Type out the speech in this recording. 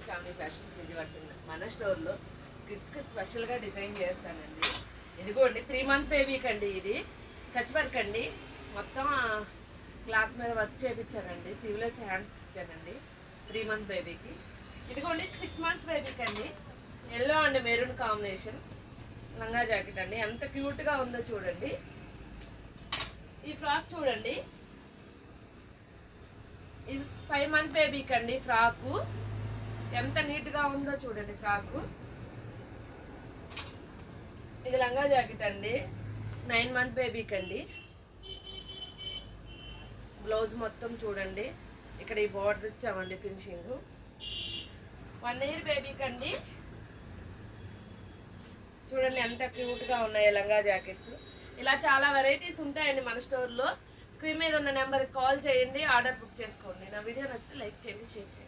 Shravani fashions Vijayawada మన స్టోర్లో కిడ్స్కి స్పెషల్గా డిజైన్ చేస్తానండి. ఇదిగోండి 3 month బేబీకి అండి, ఇది టచ్ వర్క్ అండి, మొత్తం క్లాత్ మీద వర్క్ చేయించానండి, సీవ్లెస్ హ్యాండ్స్ ఇచ్చానండి 3 month బేబీకి. ఇదిగోండి 6 months బేబీకి అండి, ఎల్లో అండ్ మెరూన్ కాంబినేషన్ లంగా జాకెట్ అండి, ఎంత క్యూట్గా ఉందో చూడండి. ఈ ఫ్రాక్ చూడండి, ఇది 5 month బేబీకి అండి, ఫ్రాకు ఎంత నీట్గా ఉందో చూడండి ఫ్రాకు. ఇది లంగా జాకెట్ అండి, 9 month బేబీకి అండి. బ్లౌజ్ మొత్తం చూడండి, ఇక్కడ ఈ బార్డర్ ఇచ్చామండి ఫినిషింగ్. 1 year బేబీకి అండి, చూడండి ఎంత క్యూట్గా ఉన్నాయి లంగా జాకెట్స్. ఇలా చాలా వెరైటీస్ ఉంటాయండి మన స్టోర్లో. స్క్రీన్ మీద ఉన్న నెంబర్కి కాల్ చేయండి, ఆర్డర్ బుక్ చేసుకోండి. నా వీడియో నచ్చితే లైక్ చేయండి, షేర్ చేయండి.